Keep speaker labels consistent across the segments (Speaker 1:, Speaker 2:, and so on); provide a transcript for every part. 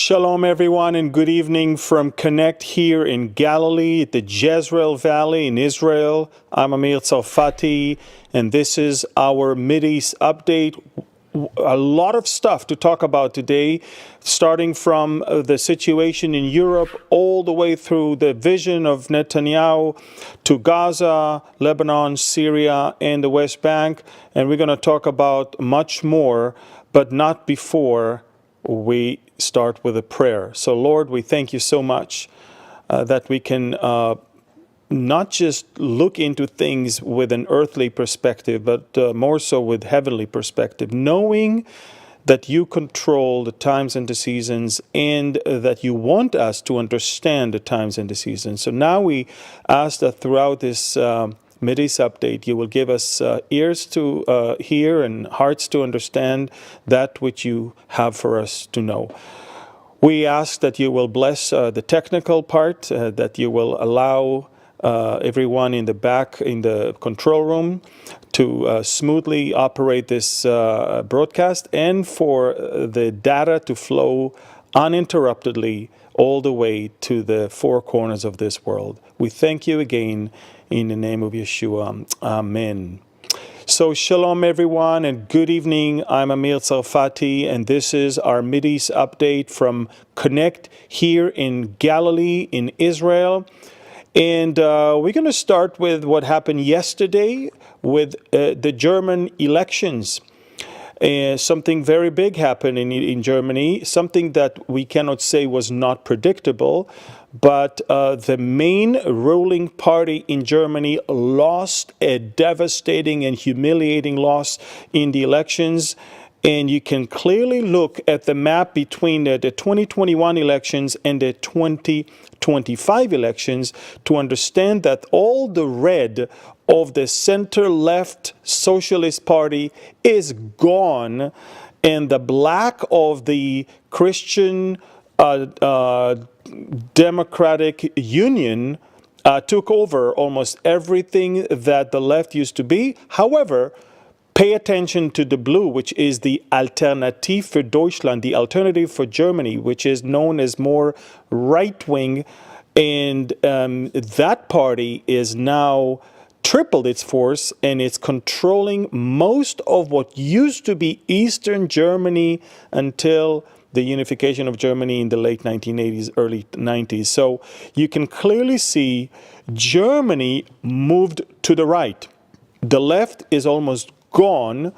Speaker 1: Shalom, everyone, and good evening from Connect here in Galilee, at the Jezreel Valley in Israel. I'm Amir Tsarfati, and this is our Mideast update. A lot of stuff to talk about today, starting from the situation in Europe all the way through the vision of Netanyahu to Gaza, Lebanon, Syria, and the West Bank. And we're going to talk about much more, but not before we start with a prayer. So, Lord, we thank you so much that we can not just look into things with an earthly perspective, but more so with heavenly perspective, knowing that you control the times and the seasons, and that you want us to understand the times and the seasons. So now we ask that throughout this Mideast update, you will give us ears to hear and hearts to understand that which you have for us to know. We ask that you will bless the technical part, that you will allow everyone in the back in the control room to smoothly operate this broadcast, and for the data to flow uninterruptedly all the way to the four corners of this world. We thank you again in the name of Yeshua. Amen. So shalom, everyone, and good evening. I'm Amir Tsarfati, and this is our Mideast update from Connect here in Galilee in Israel. And we're going to start with what happened yesterday with the German elections. Something very big happened in Germany, something that we cannot say was not predictable, but the main ruling party in Germany lost a devastating and humiliating loss in the elections. And you can clearly look at the map between the 2021 elections and the 2025 elections to understand that all the red of the center-left Socialist Party is gone, and the black of the Christian Democratic Union took over almost everything that the left used to be. However, pay attention to the blue, which is the Alternative für Deutschland, the alternative for Germany, which is known as more right-wing. And that party is now tripled its force, and it's controlling most of what used to be Eastern Germany until the unification of Germany in the late 1980s, early 90s. So you can clearly see Germany moved to the right. The left is almost gone,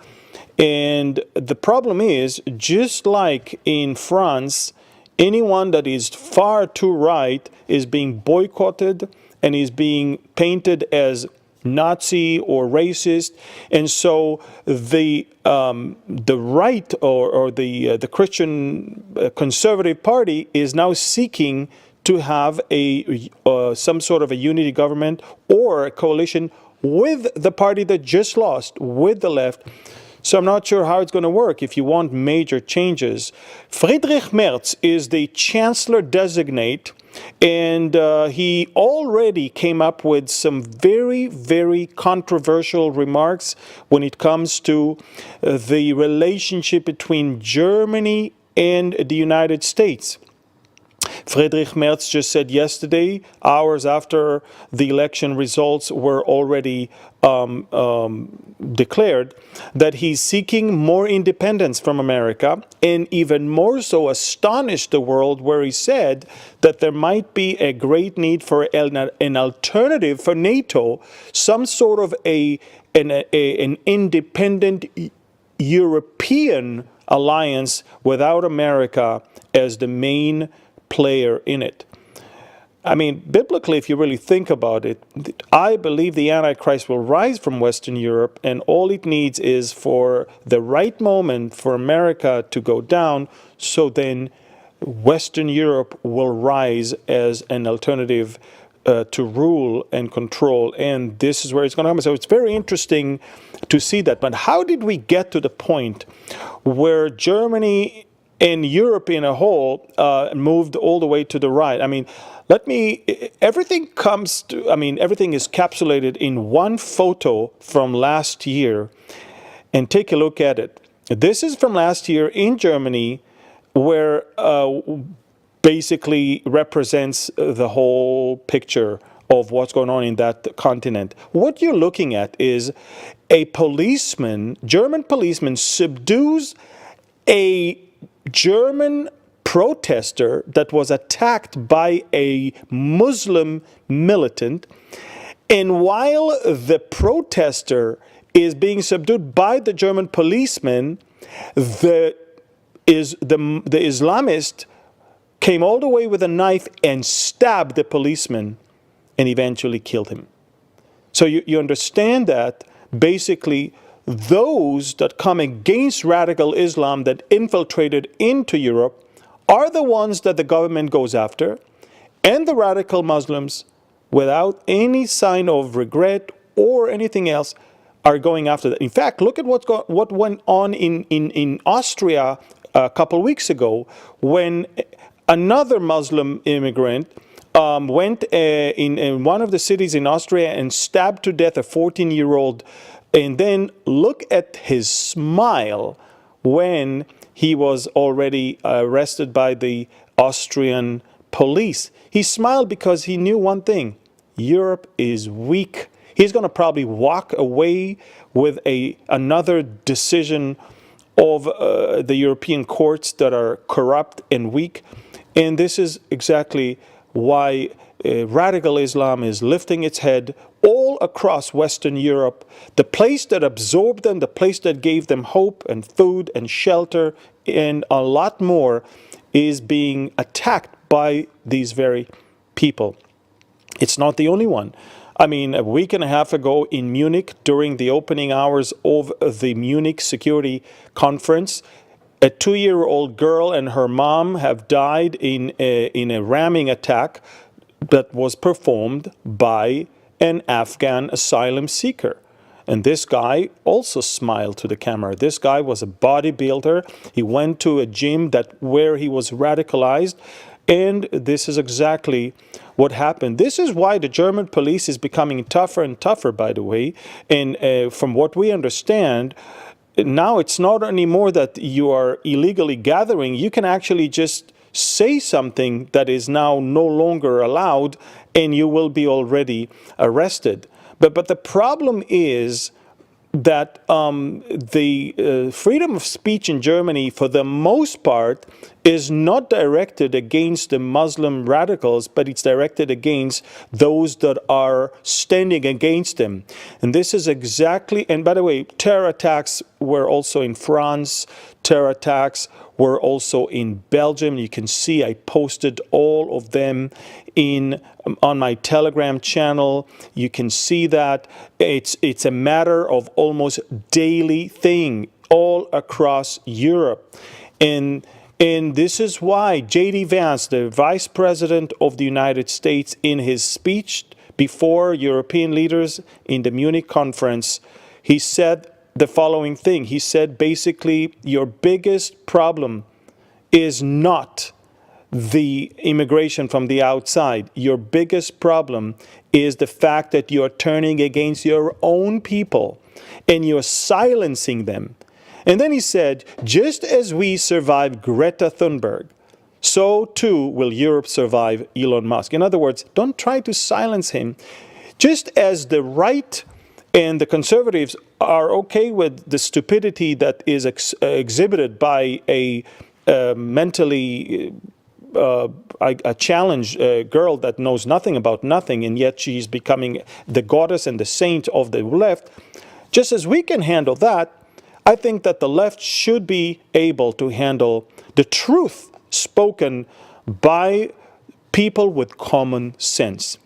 Speaker 1: and the problem is, just like in France, anyone that is far too right is being boycotted and is being painted as Nazi or racist, and so the right or the Christian Conservative Party is now seeking to have a some sort of a unity government or a coalition with the party that just lost, with the left. So I'm not sure how it's going to work if you want major changes. Friedrich Merz is the chancellor designate, and he already came up with some very, very controversial remarks when it comes to the relationship between Germany and the United States. Friedrich Merz just said yesterday, hours after the election results were already declared, that he's seeking more independence from America, and even more so astonished the world, where he said that there might be a great need for an alternative for NATO, some sort of an independent European alliance without America as the main player in it. I mean, biblically, if you really think about it, I believe the Antichrist will rise from Western Europe, and all it needs is for the right moment for America to go down, so then Western Europe will rise as an alternative to rule and control, and this is where it's going to happen. So it's very interesting to see that. But how did we get to the point where Germany and Europe in a whole moved all the way to the right? I mean, everything is capsulated in one photo from last year, and take a look at it. This is from last year in Germany, where basically represents the whole picture of what's going on in that continent. What you're looking at is a policeman, German policeman, subdues a German protester that was attacked by a Muslim militant. And while the protester is being subdued by the German policeman, the Islamist came all the way with a knife and stabbed the policeman and eventually killed him. So you understand that basically those that come against radical Islam that infiltrated into Europe are the ones that the government goes after, and the radical Muslims, without any sign of regret or anything else, are going after that. In fact, look at what went on in Austria a couple weeks ago when another Muslim immigrant went in one of the cities in Austria and stabbed to death a 14-year-old. And then look at his smile when he was already arrested by the Austrian police. He smiled because he knew one thing: Europe is weak. He's going to probably walk away with another decision of the European courts that are corrupt and weak. And this is exactly why radical Islam is lifting its head all across Western Europe. The place that absorbed them, the place that gave them hope and food and shelter and a lot more, is being attacked by these very people. It's not the only one. I mean, a week and a half ago in Munich, during the opening hours of the Munich Security Conference, a 2-year-old girl and her mom have died in a ramming attack that was performed by an Afghan asylum seeker. And this guy also smiled to the camera. This guy was a bodybuilder. He went to a gym where he was radicalized. And this is exactly what happened. This is why the German police is becoming tougher and tougher, by the way. And from what we understand, now it's not anymore that you are illegally gathering. You can actually just say something that is now no longer allowed, and you will be already arrested. But the problem is that the freedom of speech in Germany, for the most part, is not directed against the Muslim radicals, but it's directed against those that are standing against them. And this is exactly, and by the way, terror attacks were also in France, terror attacks were also in Belgium. You can see I posted all of them on my Telegram channel. You can see that it's a matter of almost daily thing all across Europe. And this is why J.D. Vance, the Vice President of the United States, in his speech before European leaders in the Munich conference, he said the following thing. He said, basically, your biggest problem is not the immigration from the outside. Your biggest problem is the fact that you're turning against your own people and you're silencing them. And then he said, just as we survived Greta Thunberg, so too will Europe survive Elon Musk. In other words, don't try to silence him. Just as the right and the conservatives are okay with the stupidity that is exhibited by a mentally a challenged girl that knows nothing about nothing, and yet she's becoming the goddess and the saint of the left, just as we can handle that, I think that the left should be able to handle the truth spoken by people with common sense.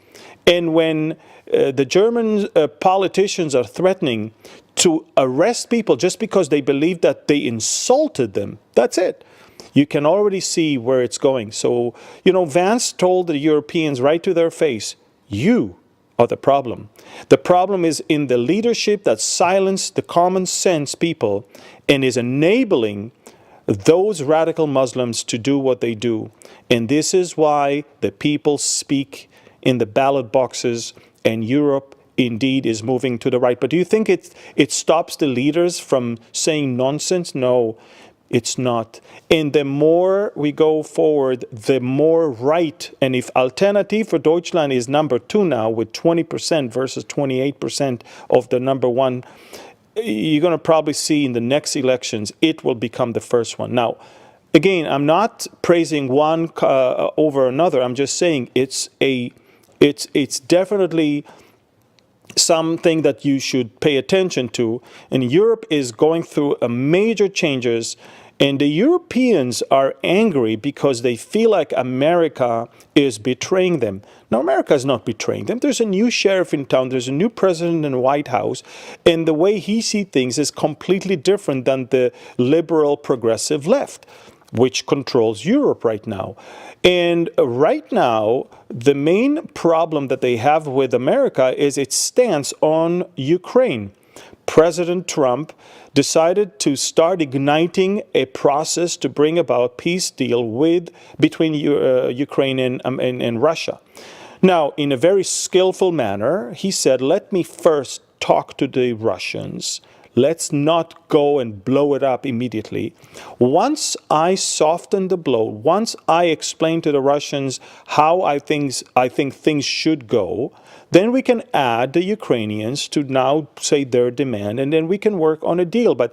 Speaker 1: And when the German politicians are threatening to arrest people just because they believe that they insulted them, that's it. You can already see where it's going. So, Vance told the Europeans right to their face, you are the problem. The problem is in the leadership that silenced the common sense people and is enabling those radical Muslims to do what they do. And this is why the people speak in the ballot boxes, and Europe indeed is moving to the right. But do you think it stops the leaders from saying nonsense? No. It's not. And the more we go forward, the more right. And if Alternative for Deutschland is number 2 now with 20% versus 28% of the number 1, you're going to probably see in the next elections, it will become the first one. Now, again, I'm not praising one over another. I'm just saying it's definitely something that you should pay attention to. And Europe is going through a major changes, and the Europeans are angry because they feel like America is betraying them. Now, America is not betraying them. There's a new sheriff in town. There's a new president in the White House. And the way he sees things is completely different than the liberal progressive left, which controls Europe right now. And right now, the main problem that they have with America is its stance on Ukraine. President Trump decided to start igniting a process to bring about peace deal between Ukraine and Russia. Now, in a very skillful manner, he said, let me first talk to the Russians. Let's not go and blow it up immediately. Once I soften the blow, once I explain to the Russians how I think things should go, then we can add the Ukrainians to now say their demand, and then we can work on a deal. But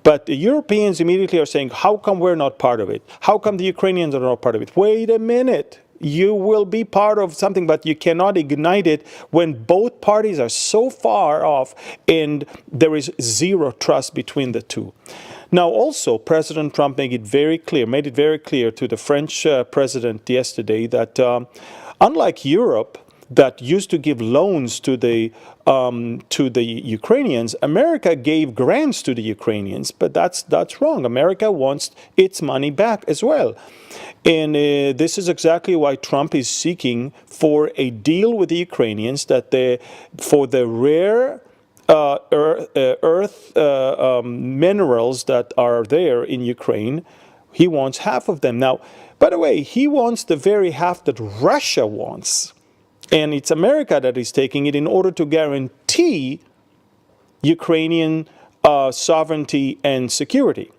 Speaker 1: the Europeans immediately are saying, how come we're not part of it? How come the Ukrainians are not part of it? Wait a minute. You will be part of something, but you cannot ignite it when both parties are so far off and there is zero trust between the two. Now, also, President Trump made it very clear to the French president yesterday that unlike Europe, that used to give loans to the Ukrainians, America gave grants to the Ukrainians, but that's wrong. America wants its money back as well. And this is exactly why Trump is seeking for a deal with the Ukrainians that for the rare earth minerals that are there in Ukraine, he wants half of them. Now, by the way, he wants the very half that Russia wants. And it's America that is taking it in order to guarantee Ukrainian sovereignty and security.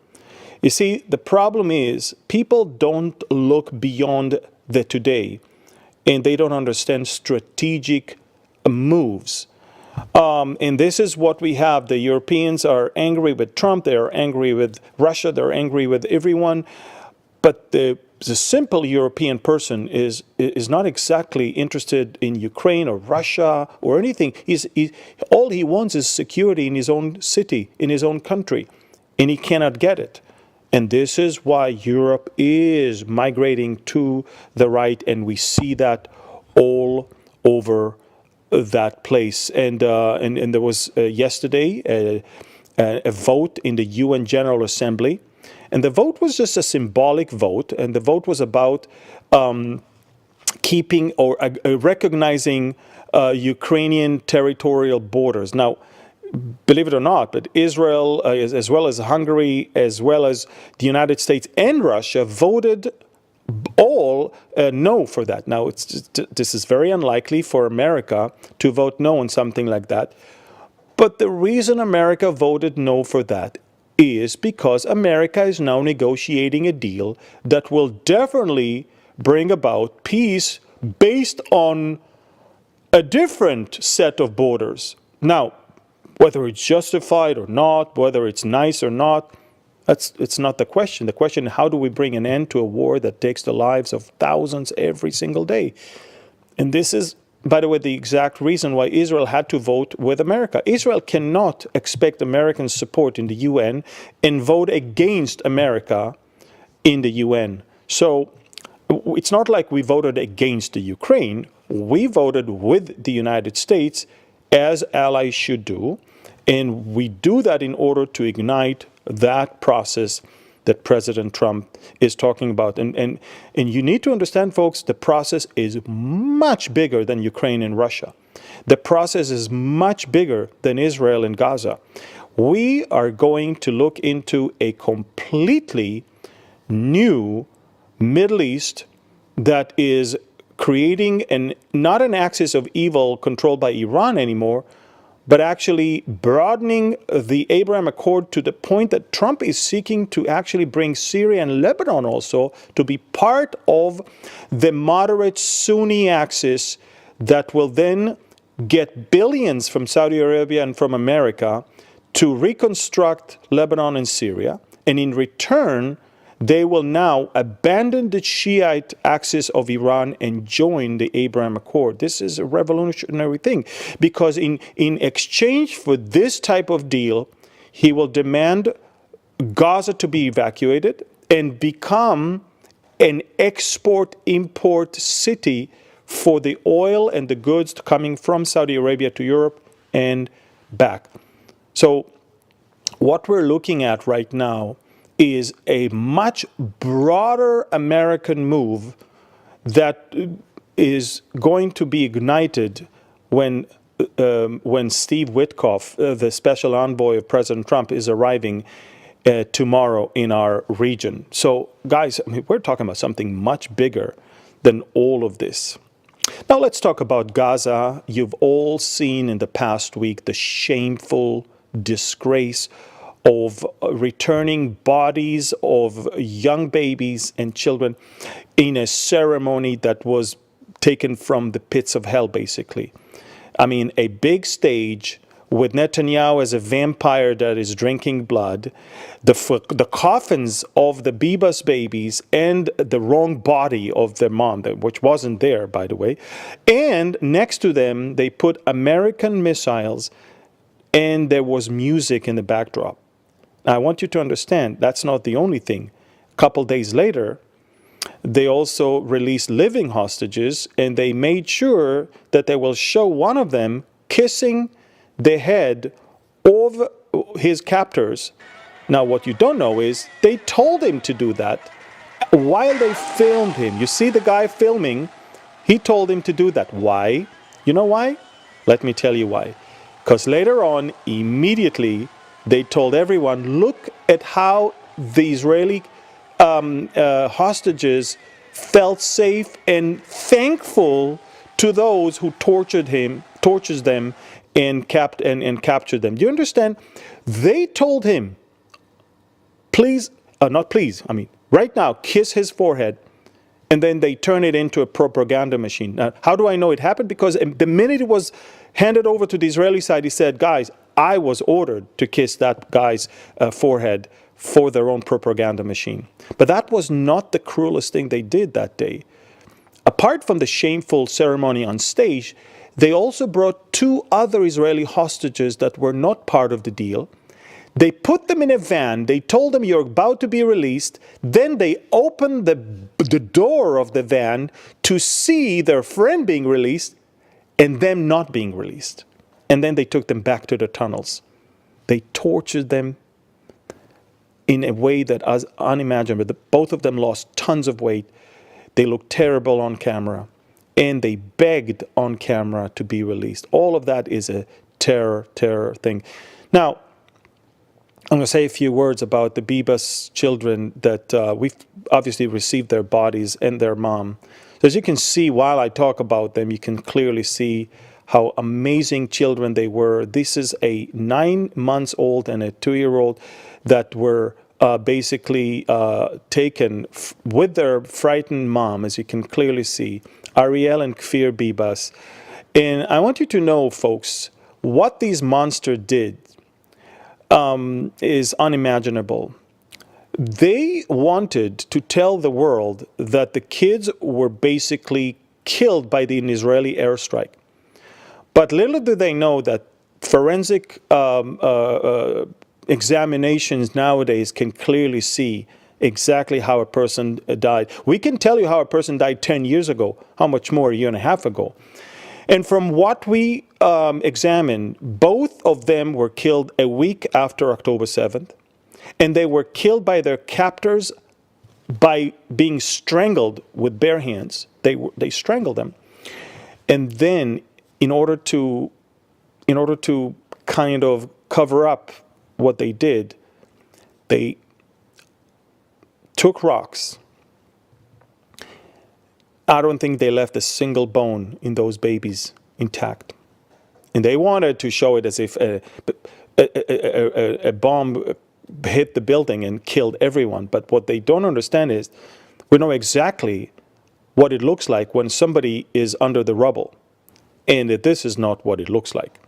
Speaker 1: You see, the problem is people don't look beyond the today, and they don't understand strategic moves. And this is what we have. The Europeans are angry with Trump. They are angry with Russia. They're angry with everyone. But the simple European person is not exactly interested in Ukraine or Russia or anything. All he wants is security in his own city, in his own country, and he cannot get it. And this is why Europe is migrating to the right, and we see that all over that place. And there was yesterday a vote in the UN General Assembly. And the vote was just a symbolic vote, and the vote was about keeping or recognizing Ukrainian territorial borders. Now, believe it or not, but Israel, as well as Hungary, as well as the United States and Russia, voted all no for that. Now, this is very unlikely for America to vote no on something like that. But the reason America voted no for that is because America is now negotiating a deal that will definitely bring about peace based on a different set of borders. Now, whether it's justified or not, whether it's nice or not, it's not the question. The question is, how do we bring an end to a war that takes the lives of thousands every single day? And this is, by the way, the exact reason why Israel had to vote with America. Israel cannot expect American support in the UN and vote against America in the UN. So it's not like we voted against the Ukraine. We voted with the United States, as allies should do. And we do that in order to ignite that process that President Trump is talking about. And you need to understand, folks, the process is much bigger than Ukraine and Russia. The process is much bigger than Israel and Gaza. We are going to look into a completely new Middle East that is creating not an axis of evil controlled by Iran anymore, but actually broadening the Abraham Accord to the point that Trump is seeking to actually bring Syria and Lebanon also to be part of the moderate Sunni axis that will then get billions from Saudi Arabia and from America to reconstruct Lebanon and Syria. And in return, they will now abandon the Shiite axis of Iran and join the Abraham Accord. This is a revolutionary thing, because in exchange for this type of deal, he will demand Gaza to be evacuated and become an export-import city for the oil and the goods coming from Saudi Arabia to Europe and back. So what we're looking at right now is a much broader American move that is going to be ignited when Steve Witkoff, the special envoy of President Trump, is arriving tomorrow in our region. So, guys, I mean, we're talking about something much bigger than all of this. Now, let's talk about Gaza. You've all seen in the past week the shameful disgrace of returning bodies of young babies and children in a ceremony that was taken from the pits of hell, basically. I mean, a big stage with Netanyahu as a vampire that is drinking blood, the coffins of the Bibas babies and the wrong body of their mom, which wasn't there, by the way, and next to them, they put American missiles, and there was music in the backdrop. Now, I want you to understand, that's not the only thing. A couple days later, they also released living hostages, and they made sure that they will show one of them kissing the head of his captors. Now, what you don't know is they told him to do that while they filmed him. You see the guy filming, he told him to do that. Why? You know why? Let me tell you why. Because later on, immediately, they told everyone, look at how the Israeli hostages felt safe and thankful to those who tortured them and captured them. Do you understand? They told him, please, not please, I mean, right now, kiss his forehead, and then they turn it into a propaganda machine. Now, how do I know it happened? Because the minute it was handed over to the Israeli side, he said, guys, I was ordered to kiss that guy's forehead for their own propaganda machine. But that was not the cruelest thing they did that day. Apart from the shameful ceremony on stage, they also brought 2 other Israeli hostages that were not part of the deal. They put them in a van. They told them, you're about to be released. Then they opened the door of the van to see their friend being released and them not being released. And then they took them back to the tunnels. They tortured them in a way that was unimaginable. Both of them lost tons of weight. They looked terrible on camera. And they begged on camera to be released. All of that is a terror thing. Now, I'm going to say a few words about the Bibas children that we've obviously received their bodies and their mom. So as you can see, while I talk about them, you can clearly see how amazing children they were. This is a 9-month-old and a 2-year-old that were basically taken with their frightened mom, as you can clearly see, Ariel and Kfir Bibas. And I want you to know, folks, what these monsters did is unimaginable. They wanted to tell the world that the kids were basically killed by the Israeli airstrike. But little do they know that forensic examinations nowadays can clearly see exactly how a person died. We can tell you how a person died 10 years ago, how much more a year and a half ago. And from what we examined, both of them were killed a week after October 7th, and they were killed by their captors by being strangled with bare hands. They strangled them. And then in order to kind of cover up what they did, they took rocks. I don't think they left a single bone in those babies intact. And they wanted to show it as if a bomb hit the building and killed everyone. But what they don't understand is we know exactly what it looks like when somebody is under the rubble. And that this is not what it looks like.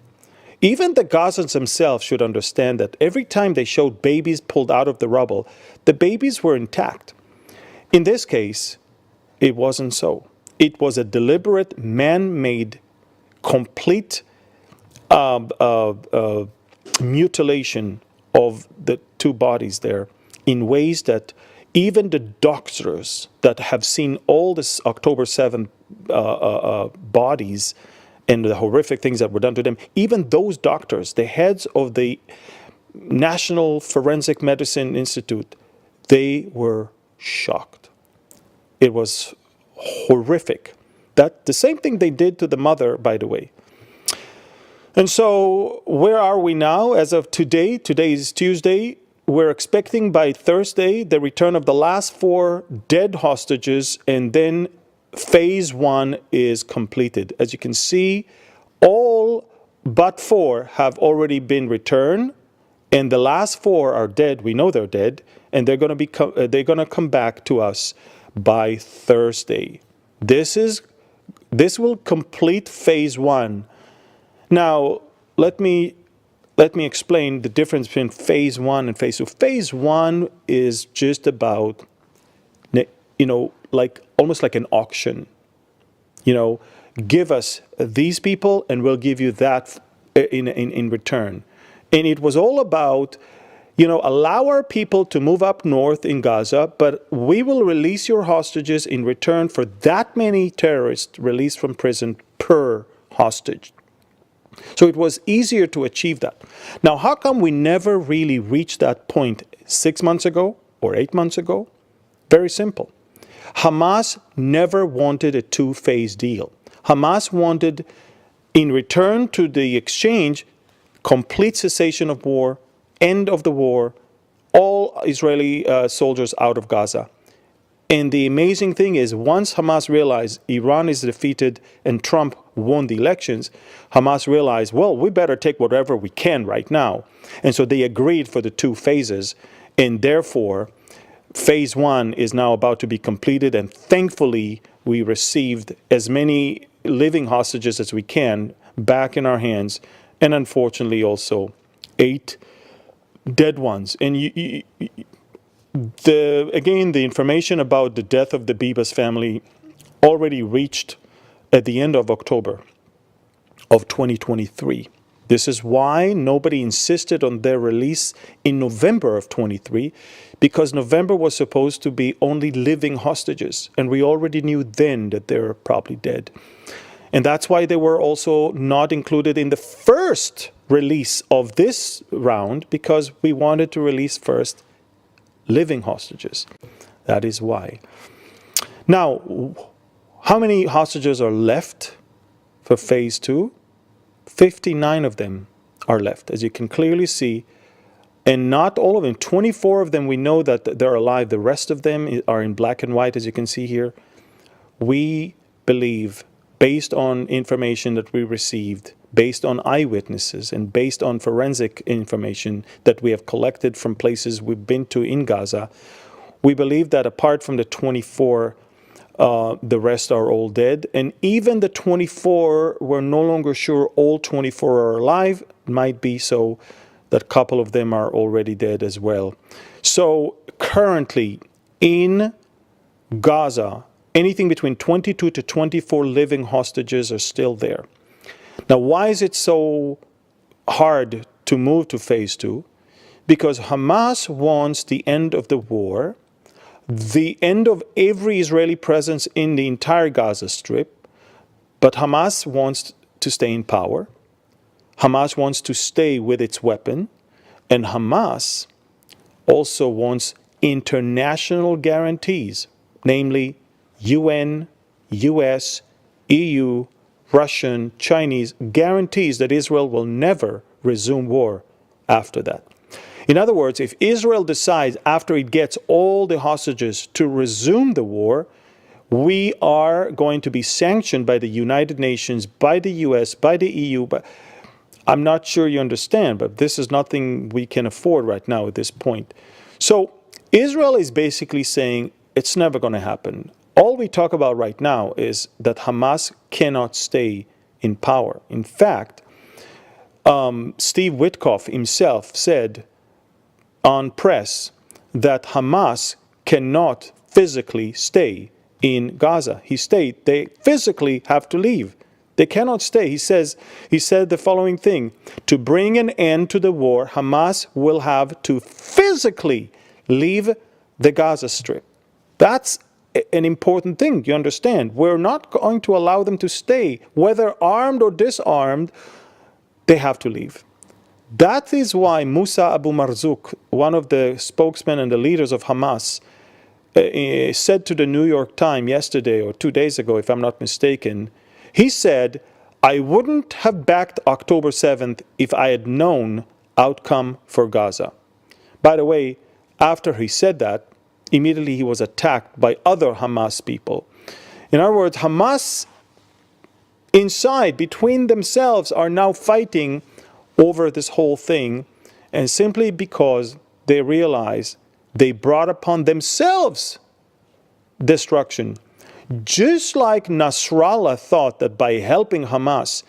Speaker 1: Even the Gazans themselves should understand that every time they showed babies pulled out of the rubble, the babies were intact. In this case, it wasn't so. It was a deliberate, man-made, complete mutilation of the two bodies there in ways that even the doctors that have seen all this October 7th bodies and the horrific things that were done to them, even those doctors, the heads of the National Forensic Medicine Institute, they were shocked. It was horrific. That the same thing they did to the mother, by the way. And so where are we now as of today? Today is Tuesday. We're expecting by Thursday the return of the last 4 dead hostages, and then phase 1 is completed. As you can see, all but 4 have already been returned, and the last 4 are dead. We know they're dead, and they're going to come back to us by Thursday. This will complete phase 1. Now, let me explain the difference between phase 1 and phase 2. Phase 1 is just about, like almost like an auction. Give us these people and we'll give you that in return. And it was all about, allow our people to move up north in Gaza, but we will release your hostages in return for that many terrorists released from prison per hostage. So it was easier to achieve that. Now, how come we never really reached that point 6 months ago or 8 months ago? Very simple. Hamas never wanted a two-phase deal. Hamas wanted, in return to the exchange, complete cessation of war, end of the war, all Israeli soldiers out of Gaza. And the amazing thing is, once Hamas realized Iran is defeated and Trump won the elections, Hamas realized, well, we better take whatever we can right now. And so they agreed for the 2 phases, and therefore, phase 1 is now about to be completed, and thankfully, we received as many living hostages as we can back in our hands, and unfortunately also 8 dead ones. And again, the information about the death of the Bibas family already reached at the end of October of 2023. This is why nobody insisted on their release in November of 23, because November was supposed to be only living hostages, and we already knew then that they were probably dead. And that's why they were also not included in the first release of this round, because we wanted to release first living hostages. That is why. Now, how many hostages are left for phase 2? 59 of them are left, as you can clearly see. And not all of them, 24 of them we know that they're alive. The rest of them are in black and white, as you can see here. We believe, based on information that we received, based on eyewitnesses, and based on forensic information that we have collected from places we've been to in Gaza, we believe that apart from the 24, the rest are all dead. And even the 24, we're no longer sure all 24 are alive. It might be so that a couple of them are already dead as well. So currently in Gaza, anything between 22 to 24 living hostages are still there. Now, why is it so hard to move to phase 2? Because Hamas wants the end of the war, the end of every Israeli presence in the entire Gaza Strip, but Hamas wants to stay in power. Hamas wants to stay with its weapon, and Hamas also wants international guarantees, namely UN, US, EU, Russian, Chinese, guarantees that Israel will never resume war after that. In other words, if Israel decides after it gets all the hostages to resume the war, we are going to be sanctioned by the United Nations, by the US, by the EU, I'm not sure you understand, but this is nothing we can afford right now at this point. So Israel is basically saying it's never going to happen. All we talk about right now is that Hamas cannot stay in power. In fact, Steve Witkoff himself said on press that Hamas cannot physically stay in Gaza. He stated they physically have to leave. They cannot stay. He said the following thing: to bring an end to the war, Hamas will have to physically leave the Gaza Strip. That's an important thing, you understand. We're not going to allow them to stay. Whether armed or disarmed, they have to leave. That is why Musa Abu Marzouk, one of the spokesmen and the leaders of Hamas, said to the New York Times yesterday or 2 days ago, if I'm not mistaken, he said, I wouldn't have backed October 7th if I had known outcome for Gaza. By the way, after he said that, immediately he was attacked by other Hamas people. In other words, Hamas inside, between themselves, are now fighting over this whole thing, and simply because they realize they brought upon themselves destruction. Just like Nasrallah thought that by helping Hamas,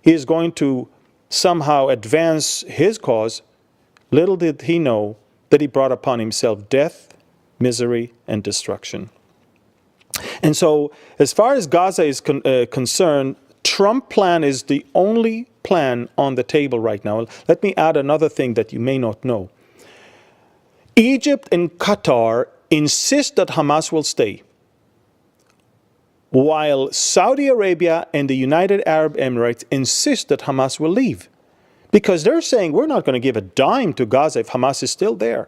Speaker 1: he is going to somehow advance his cause, little did he know that he brought upon himself death, misery, and destruction. And so, as far as Gaza is concerned, Trump plan is the only plan on the table right now. Let me add another thing that you may not know. Egypt and Qatar insist that Hamas will stay, while Saudi Arabia and the United Arab Emirates insist that Hamas will leave. Because they're saying, we're not going to give a dime to Gaza if Hamas is still there.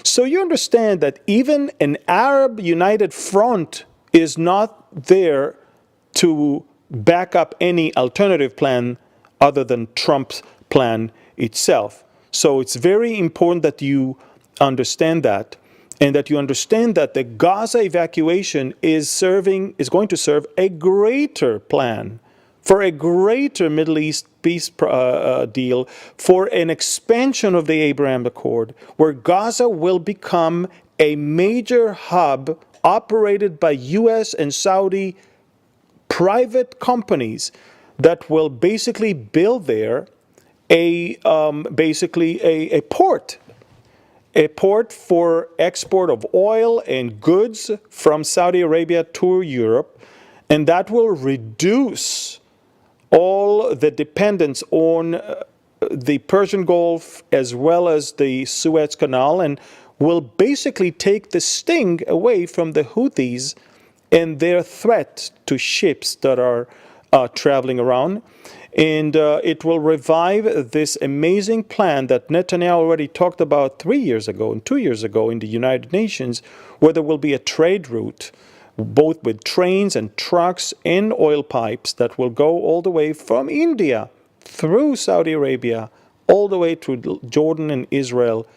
Speaker 1: So you understand that even an Arab United Front is not there to back up any alternative plan other than Trump's plan itself. So it's very important that you understand that, and that you understand that the Gaza evacuation is going to serve a greater plan for a greater Middle East peace deal, for an expansion of the Abraham Accord, where Gaza will become a major hub operated by U.S. and Saudi private companies that will basically build there a port for export of oil and goods from Saudi Arabia to Europe, and that will reduce all the dependence on the Persian Gulf as well as the Suez Canal, and will basically take the sting away from the Houthis and their threat to ships that are traveling around. And it will revive this amazing plan that Netanyahu already talked about 3 years ago and 2 years ago in the United Nations, where there will be a trade route, both with trains and trucks and oil pipes that will go all the way from India through Saudi Arabia, all the way to Jordan and Israel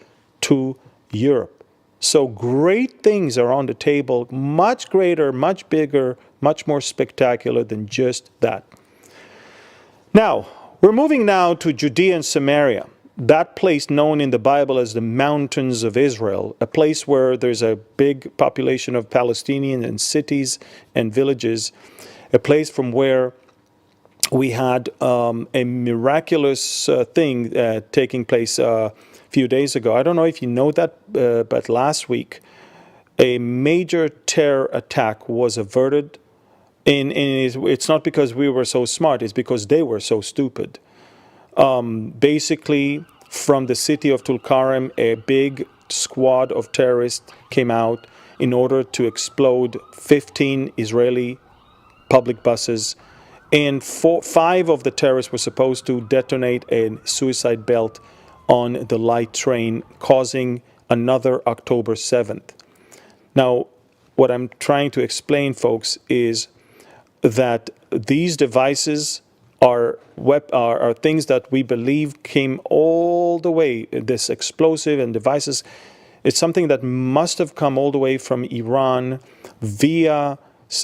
Speaker 1: to Europe. So great things are on the table, much greater, much bigger, much more spectacular than just that. Now, we're moving now to Judea and Samaria, that place known in the Bible as the mountains of Israel, a place where there's a big population of Palestinians and cities and villages, a place from where we had a miraculous thing taking place a few days ago. I don't know if you know that, but last week, a major terror attack was averted. And it's not because we were so smart, it's because they were so stupid. Basically, from the city of Tulkarem, a big squad of terrorists came out in order to explode 15 Israeli public buses. And 5 of the terrorists were supposed to detonate a suicide belt on the light train, causing another October 7th. Now, what I'm trying to explain, folks, is that these devices are things that we believe came all the way, this explosive and devices, it's something that must have come all the way from Iran, via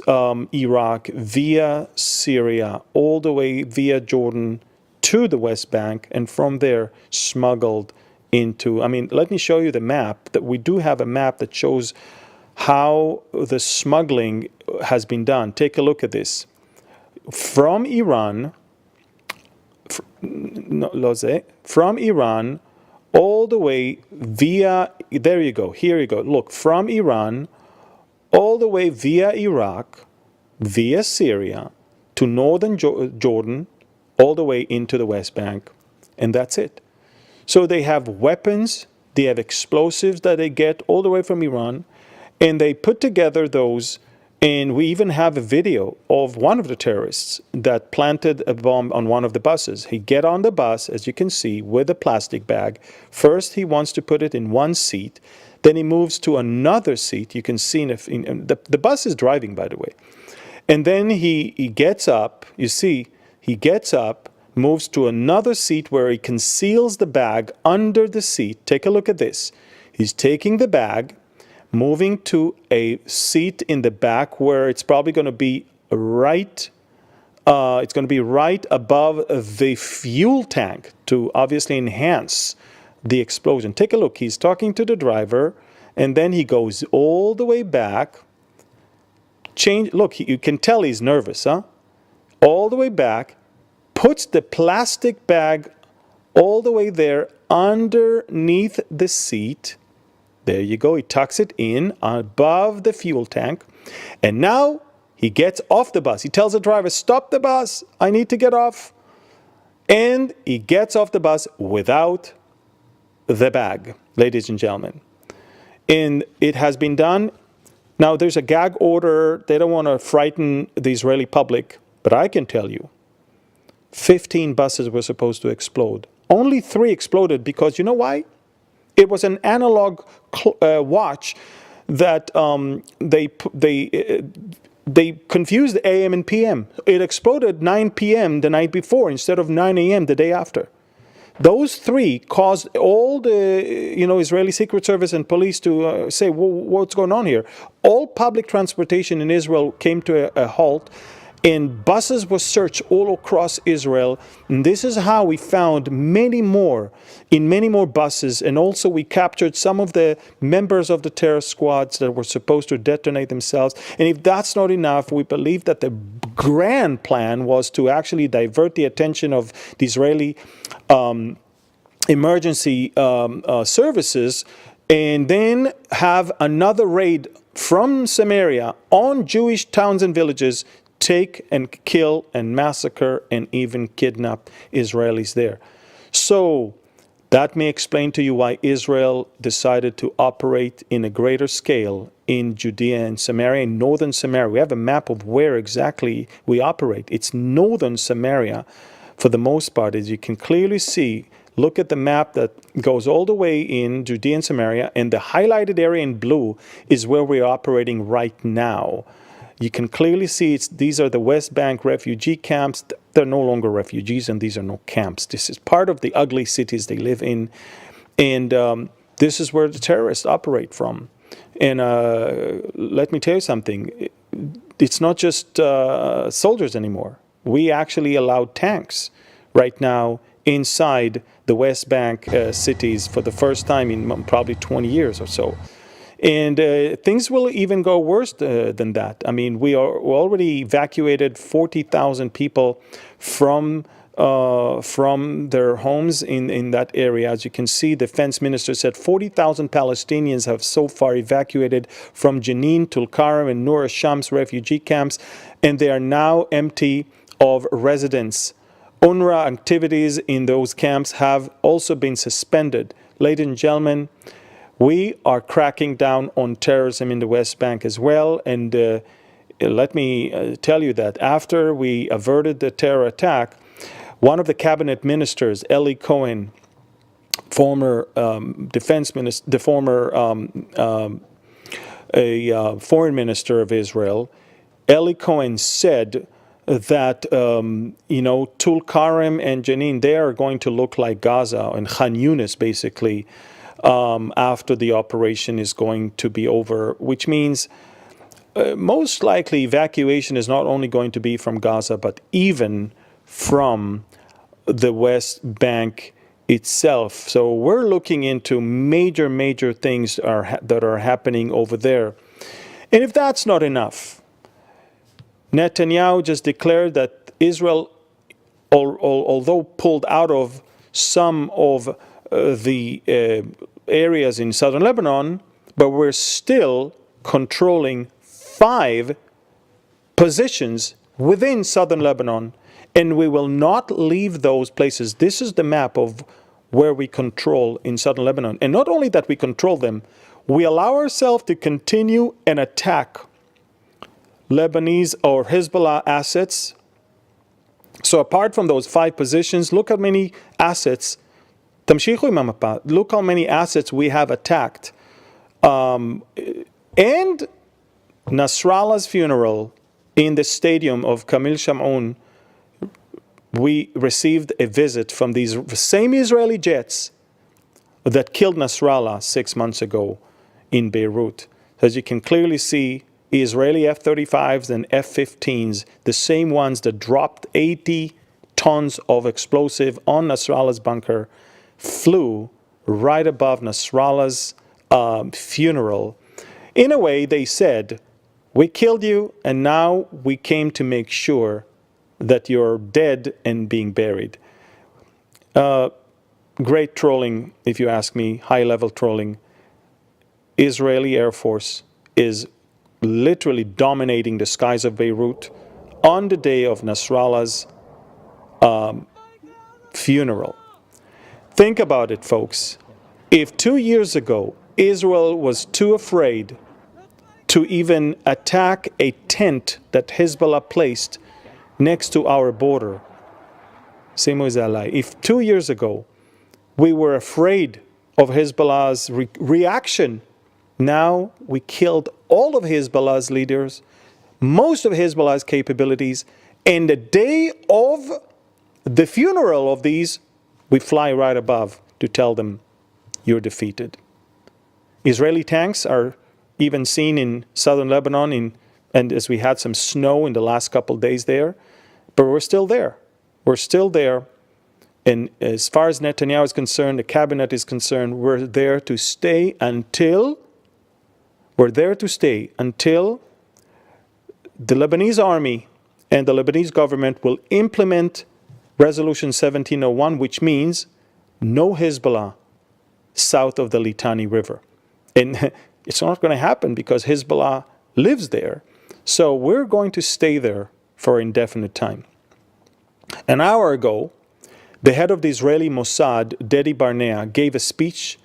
Speaker 1: Iraq, via Syria, all the way via Jordan to the West Bank, and from there smuggled into, let me show you the map. That we do have a map that shows how the smuggling has been done. Take a look at this. From Iran, from Iran, all the way via, there you go, here you go. Look, from Iran, all the way via Iraq, via Syria, to northern Jordan, all the way into the West Bank. And that's it. So they have weapons, they have explosives that they get all the way from Iran, and they put together those. And we even have a video of one of the terrorists that planted a bomb on one of the buses. He get on the bus, as you can see, with a plastic bag. First, he wants to put it in one seat. Then he moves to another seat. You can see the bus is driving, by the way. And then he gets up. You see, he gets up, moves to another seat where he conceals the bag under the seat. Take a look at this. He's taking the bag, moving to a seat in the back where it's probably going to be right above the fuel tank to obviously enhance the explosion. Take a look. He's talking to the driver, and then he goes all the way back. Look, you can tell he's nervous, huh? All the way back, puts the plastic bag all the way there underneath the seat. There you go. He tucks it in above the fuel tank. And now he gets off the bus. He tells the driver, stop the bus. I need to get off. And he gets off the bus without the bag, ladies and gentlemen. And it has been done. Now, there's a gag order. They don't want to frighten the Israeli public. But I can tell you, 15 buses were supposed to explode. Only 3 exploded because, you know why? It was an analog watch that they confused AM and PM. It exploded 9 p.m. the night before instead of 9 a.m. the day after. Those 3 caused all the Israeli Secret Service and police to say, well, what's going on here? All public transportation in Israel came to a halt. And buses were searched all across Israel. And this is how we found many more buses. And also we captured some of the members of the terror squads that were supposed to detonate themselves. And if that's not enough, we believe that the grand plan was to actually divert the attention of the Israeli emergency services, and then have another raid from Samaria on Jewish towns and villages, take and kill and massacre and even kidnap Israelis there. So that may explain to you why Israel decided to operate in a greater scale in Judea and Samaria, in northern Samaria. We have a map of where exactly we operate. It's northern Samaria for the most part, as you can clearly see. Look at the map that goes all the way in Judea and Samaria, and the highlighted area in blue is where we're operating right now. You can clearly see these are the West Bank refugee camps. They're no longer refugees, and these are no camps. This is part of the ugly cities they live in. And this is where the terrorists operate from. And let me tell you something. It's not just soldiers anymore. We actually allowed tanks right now inside the West Bank cities for the first time in probably 20 years or so. And things will even go worse than that. I mean, we already evacuated 40,000 people from their homes in that area. As you can see, the defense minister said 40,000 Palestinians have so far evacuated from Jenin, Tulkarem, and Nur Shams refugee camps, and they are now empty of residents. UNRWA activities in those camps have also been suspended. Ladies and gentlemen, we are cracking down on terrorism in the West Bank as well. And let me tell you that after we averted the terror attack, one of the cabinet ministers, Eli Cohen, former defense minister, the former foreign minister of Israel, Eli Cohen said that, Tulkarem and Jenin, they are going to look like Gaza and Khan Yunis, basically, after the operation is going to be over, which means most likely evacuation is not only going to be from Gaza, but even from the West Bank itself. So we're looking into major things that are happening over there. And if that's not enough, Netanyahu just declared that Israel, although pulled out of some of the areas in southern Lebanon, but we're still controlling 5 positions within southern Lebanon, and we will not leave those places. This is the map of where we control in southern Lebanon. And not only that we control them, we allow ourselves to continue and attack Lebanese or Hezbollah assets. So apart from those 5 positions, look how many assets, look how many assets we have attacked. And Nasrallah's funeral in the stadium of Kamil Shamoun, we received a visit from these same Israeli jets that killed Nasrallah 6 months ago in Beirut. As you can clearly see, Israeli F-35s and F-15s, the same ones that dropped 80 tons of explosive on Nasrallah's bunker, flew right above Nasrallah's funeral. In a way, they said, we killed you, and now we came to make sure that you're dead and being buried. Great trolling, if you ask me, high-level trolling. Israeli Air Force is literally dominating the skies of Beirut on the day of Nasrallah's funeral. Think about it, folks. If 2 years ago Israel was too afraid to even attack a tent that Hezbollah placed next to our border, if 2 years ago we were afraid of Hezbollah's reaction, now we killed all of Hezbollah's leaders, most of Hezbollah's capabilities, and the day of the funeral of these, we fly right above to tell them, you're defeated. Israeli tanks are even seen in southern Lebanon, and as we had some snow in the last couple of days there, but we're still there. We're still there. And as far as Netanyahu is concerned, the cabinet is concerned, we're there to stay until the Lebanese army and the Lebanese government will implement Resolution 1701, which means no Hezbollah south of the Litani River. And it's not going to happen because Hezbollah lives there. So we're going to stay there for indefinite time. An hour ago, the head of the Israeli Mossad, Dedi Barnea, gave a speech.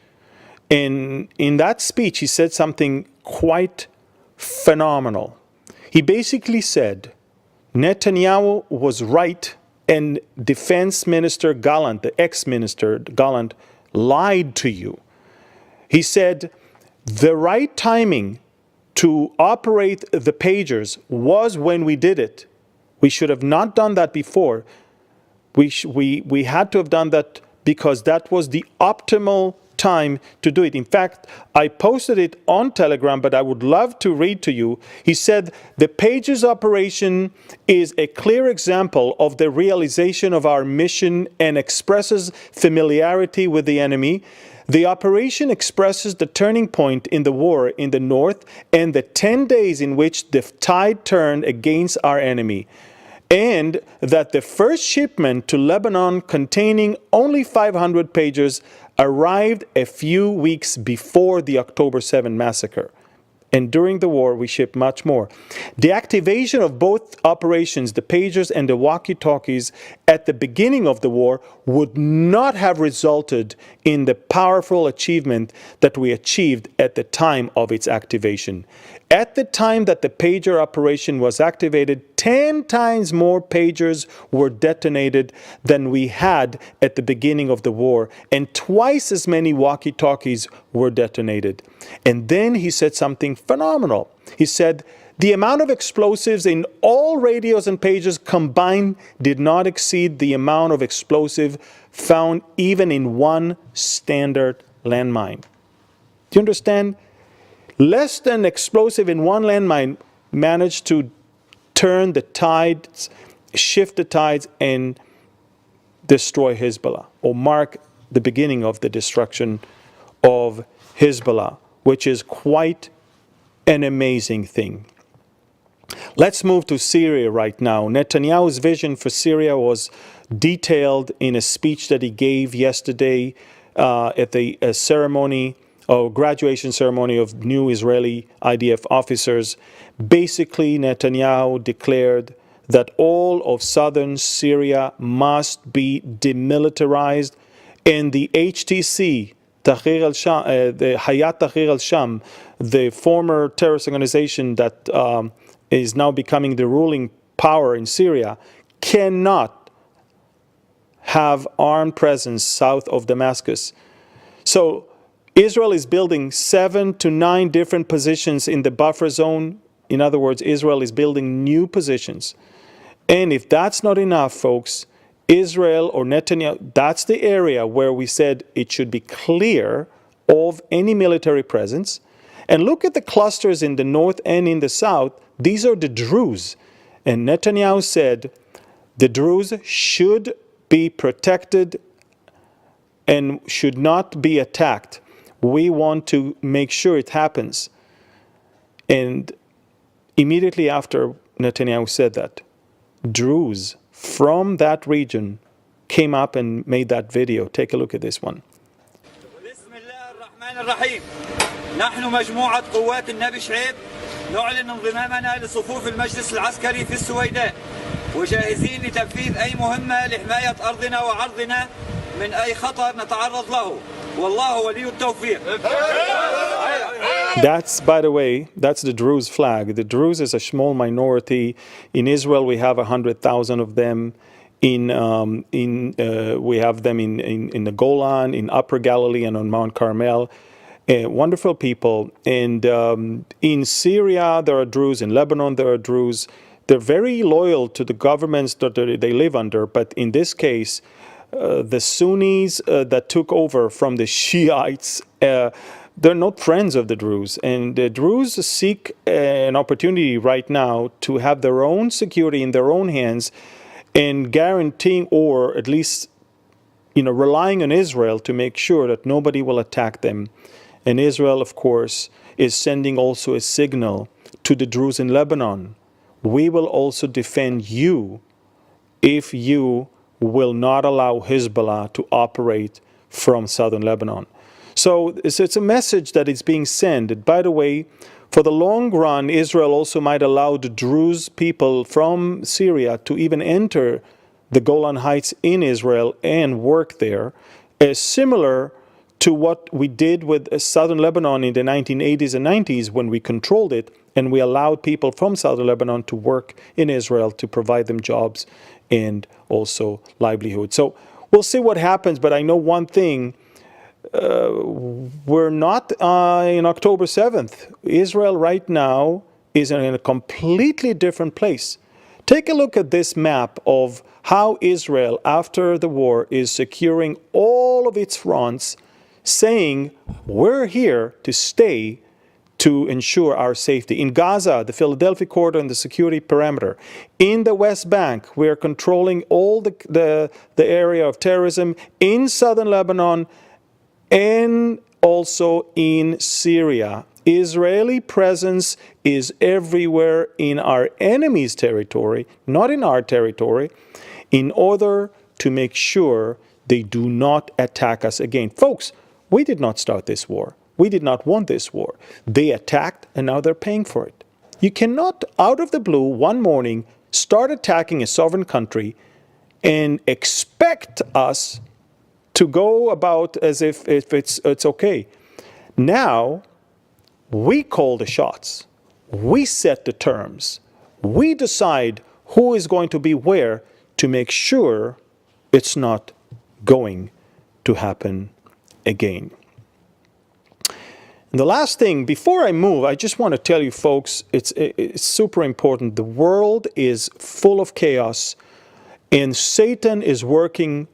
Speaker 1: And in that speech, he said something quite phenomenal. He basically said, Netanyahu was right, and Defense Minister Gallant, the ex-minister Gallant, lied to you. He said, the right timing to operate the pagers was when we did it. We should have not done that before. We had to have done that because that was the optimal time to do it. In fact, I posted it on Telegram, but I would love to read to you. He said, the Pagers operation is a clear example of the realization of our mission and expresses familiarity with the enemy. The operation expresses the turning point in the war in the north and the 10 days in which the tide turned against our enemy. And that the first shipment to Lebanon containing only 500 pagers arrived a few weeks before the October 7 massacre. And during the war, we shipped much more. The activation of both operations, the pagers and the walkie-talkies, at the beginning of the war would not have resulted in the powerful achievement that we achieved at the time of its activation. At the time that the pager operation was activated, 10 times more pagers were detonated than we had at the beginning of the war, and twice as many walkie-talkies were detonated. And then he said something phenomenal. He said, the amount of explosives in all radios and pagers combined did not exceed the amount of explosive found even in one standard landmine. Do you understand? Less than explosive in one landmine managed to turn the tides, shift the tides, and destroy Hezbollah or mark the beginning of the destruction of Hezbollah, which is quite an amazing thing. Let's move to Syria right now. Netanyahu's vision for Syria was detailed in a speech that he gave yesterday at the ceremony or graduation ceremony of new Israeli IDF officers. Basically, Netanyahu declared that all of southern Syria must be demilitarized, and the HTC, the Hayat Tahrir al-Sham, the former terrorist organization that is now becoming the ruling power in Syria, cannot have armed presence south of Damascus. So Israel is building 7 to 9 different positions in the buffer zone. In other words, Israel is building new positions. And if that's not enough, folks, Israel or Netanyahu, that's the area where we said it should be clear of any military presence. And look at the clusters in the north and in the south. These are the Druze. And Netanyahu said the Druze should be protected and should not be attacked. We want to make sure it happens. And immediately after Netanyahu said that, Druze from that region came up and made that video. Take a look at this one.
Speaker 2: نحن مجموعة قوات النبي شعيب نعلن انضمامنا لصفوف المجلس العسكري في السويداء وجاهزين لتنفيذ أي مهمة لحماية أرضنا وعرضنا من أي خطر نتعرض له والله ولي التوفيق.
Speaker 1: That's, by the way, that's the Druze flag. The Druze is a small minority. In Israel, we have 100,000 of them. We have them in the Golan, in Upper Galilee, and on Mount Carmel. Wonderful people. And in Syria, there are Druze. In Lebanon, there are Druze. They're very loyal to the governments that they live under. But in this case, the Sunnis that took over from the Shiites, they're not friends of the Druze. And the Druze seek an opportunity right now to have their own security in their own hands and guaranteeing, or at least, relying on Israel to make sure that nobody will attack them. And Israel, of course, is sending also a signal to the Druze in Lebanon. We will also defend you if you will not allow Hezbollah to operate from southern Lebanon. So it's a message that is being sent. By the way, for the long run, Israel also might allow the Druze people from Syria to even enter the Golan Heights in Israel and work there, similar to what we did with southern Lebanon in the 1980s and 90s when we controlled it and we allowed people from southern Lebanon to work in Israel to provide them jobs and also livelihood. So we'll see what happens, but I know one thing. We're not in October 7th. Israel right now is in a completely different place. Take a look at this map of how Israel, after the war, is securing all of its fronts, saying, we're here to stay to ensure our safety. In Gaza, the Philadelphia corridor and the security perimeter. In the West Bank, we are controlling all the area of terrorism. In southern Lebanon, and also in Syria. Israeli presence is everywhere in our enemy's territory, not in our territory, in order to make sure they do not attack us again. Folks, we did not start this war. We did not want this war. They attacked, and now they're paying for it. You cannot, out of the blue, one morning, start attacking a sovereign country and expect us to go about as if it's okay. Now, we call the shots. We set the terms. We decide who is going to be where to make sure it's not going to happen again. And the last thing, before I move, I just want to tell you folks, it's super important. The world is full of chaos, and Satan is working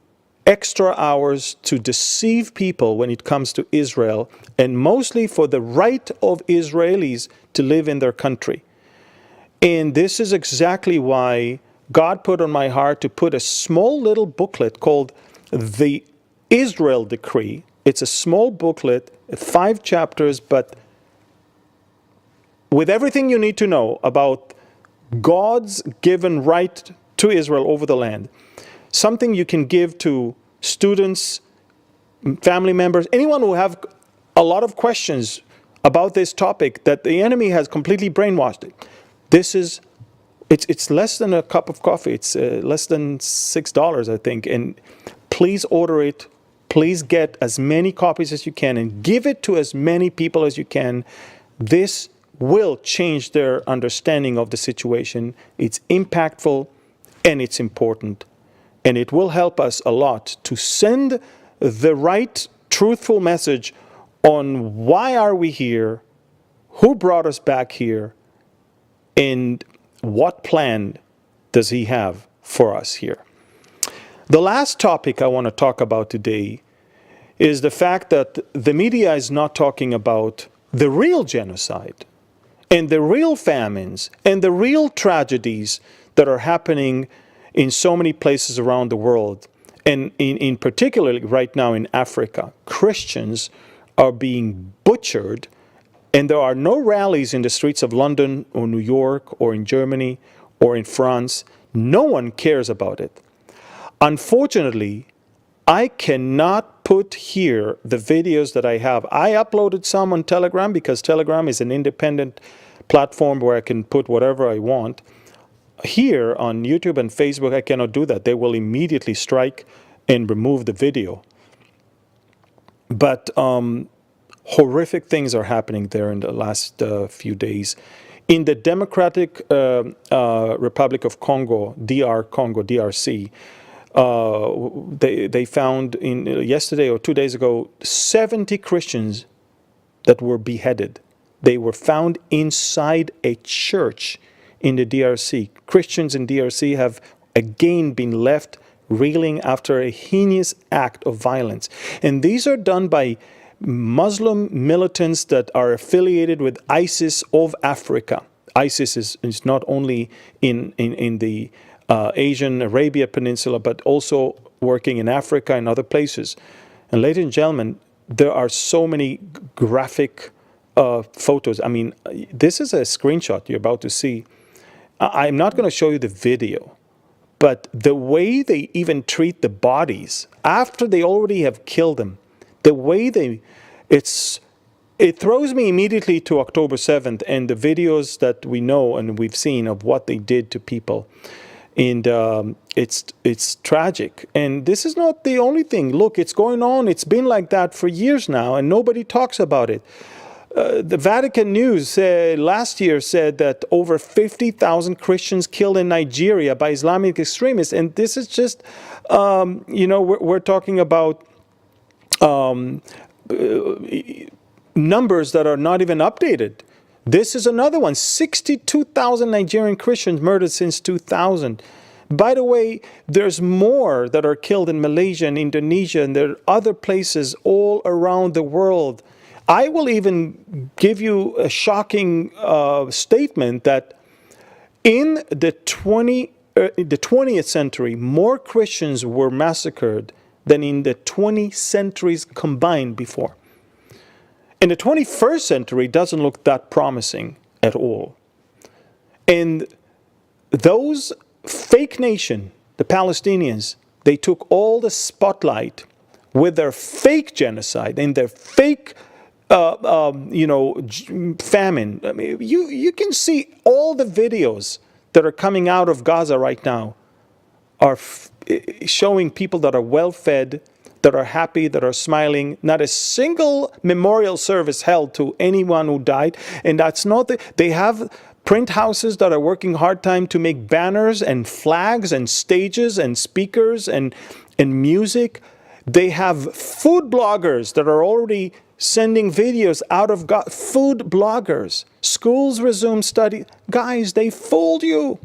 Speaker 1: extra hours to deceive people when it comes to Israel, and mostly for the right of Israelis to live in their country. And this is exactly why God put on my heart to put a small little booklet called The Israel Decree. It's a small booklet, 5 chapters, but with everything you need to know about God's given right to Israel over the land. Something you can give to students, family members, anyone who have a lot of questions about this topic that the enemy has completely brainwashed it. This is, it's less than a cup of coffee. It's less than $6, I think. And please order it. Please get as many copies as you can and give it to as many people as you can. This will change their understanding of the situation. It's impactful and it's important. And it will help us a lot to send the right, truthful message on why are we here, who brought us back here, and what plan does he have for us here. The last topic I want to talk about today is the fact that the media is not talking about the real genocide and the real famines and the real tragedies that are happening in so many places around the world. And in particularly right now in Africa, Christians are being butchered, and there are no rallies in the streets of London or New York or in Germany or in France. No one cares about it. Unfortunately, I cannot put here the videos that I have. I uploaded some on Telegram because Telegram is an independent platform where I can put whatever I want. Here on YouTube and Facebook, I cannot do that. They will immediately strike and remove the video. But horrific things are happening there in the last few days. In the Democratic Republic of Congo, DRC, they found yesterday or 2 days ago 70 Christians that were beheaded. They were found inside a church in the DRC. Christians in DRC have again been left reeling after a heinous act of violence. And these are done by Muslim militants that are affiliated with ISIS of Africa. ISIS is not only in the Asian Arabia Peninsula, but also working in Africa and other places. And ladies and gentlemen, there are so many graphic photos. I mean, this is a screenshot you're about to see. I'm not going to show you the video, but the way they even treat the bodies after they already have killed them, the way it throws me immediately to October 7th and the videos that we know and we've seen of what they did to people. And it's tragic. And this is not the only thing. Look, it's going on. It's been like that for years now, and nobody talks about it. The Vatican News last year said that over 50,000 Christians killed in Nigeria by Islamic extremists. And this is just, we're talking about numbers that are not even updated. This is another one. 62,000 Nigerian Christians murdered since 2000. By the way, there's more that are killed in Malaysia and Indonesia, and there are other places all around the world. I will even give you a shocking statement that in the 20th century, more Christians were massacred than in the 20 centuries combined before. And the 21st century doesn't look that promising at all. And those fake nation, the Palestinians, they took all the spotlight with their fake genocide and their fake famine. I mean, you can see all the videos that are coming out of Gaza right now are showing people that are well-fed, that are happy, that are smiling. Not a single memorial service held to anyone who died. And that's not they have print houses that are working hard time to make banners and flags and stages and speakers and music. They have food bloggers that are already sending videos out of food bloggers. Schools resume study. Guys, they fooled you.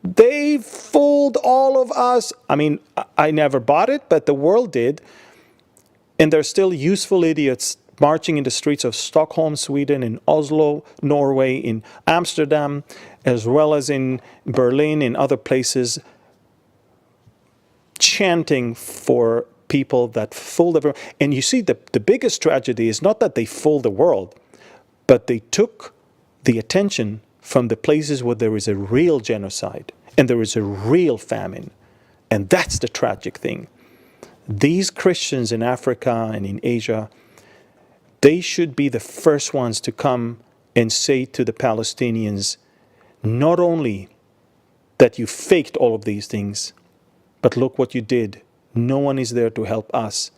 Speaker 1: They fooled all of us. I mean, I never bought it, but the world did. And there's still useful idiots marching in the streets of Stockholm, Sweden, in Oslo, Norway, in Amsterdam, as well as in Berlin, in other places, chanting for people that fool the world. And you see, the biggest tragedy is not that they fool the world, but they took the attention from the places where there is a real genocide and there is a real famine. And that's the tragic thing. These Christians in Africa and in Asia, they should be the first ones to come and say to the Palestinians, not only that you faked all of these things, but look what you did. No one is there to help us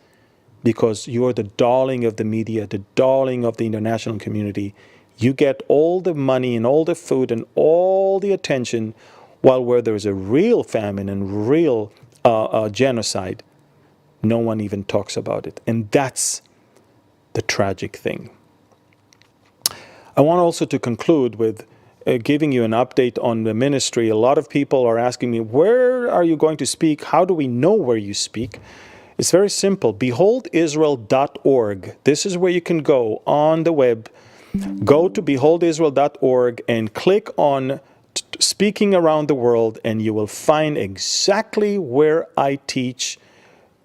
Speaker 1: because you're the darling of the media, the darling of the international community. You get all the money and all the food and all the attention, while where there's a real famine and real genocide, no one even talks about it. And that's the tragic thing. I want also to conclude with giving you an update on the ministry. A lot of people are asking me, where are you going to speak? How do we know where you speak? It's very simple. beholdisrael.org. This is where you can go on the web. Go to beholdisrael.org and click on Speaking Around the World, and you will find exactly where I teach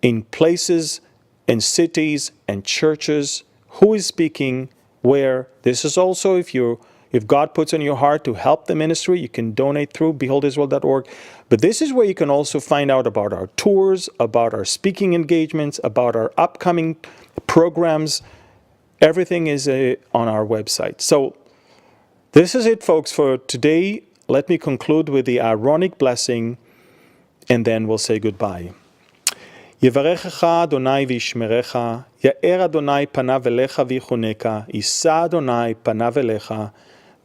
Speaker 1: in places and cities and churches, who is speaking, where. This is also if God puts on your heart to help the ministry, you can donate through beholdisrael.org. But this is where you can also find out about our tours, about our speaking engagements, about our upcoming programs. Everything is on our website. So this is it, folks, for today. Let me conclude with the Aaronic blessing, and then we'll say goodbye. יברכך אדוני וישמרך, יאר אדוני פניו אליך ויחונך, יישא אדוני פניו אליך,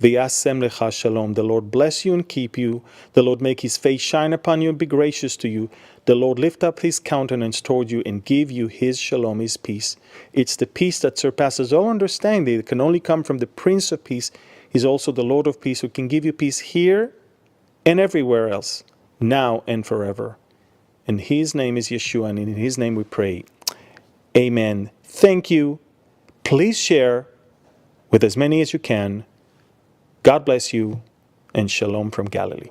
Speaker 1: וישם לך shalom. The Lord bless you and keep you. The Lord make his face shine upon you and be gracious to you. The Lord lift up his countenance toward you and give you his shalom, his peace. It's the peace that surpasses all understanding. It can only come from the Prince of Peace. He's also the Lord of Peace, who can give you peace here and everywhere else, now and forever. And his name is Yeshua, and in his name we pray. Amen. Thank you. Please share with as many as you can. God bless you, and shalom from Galilee.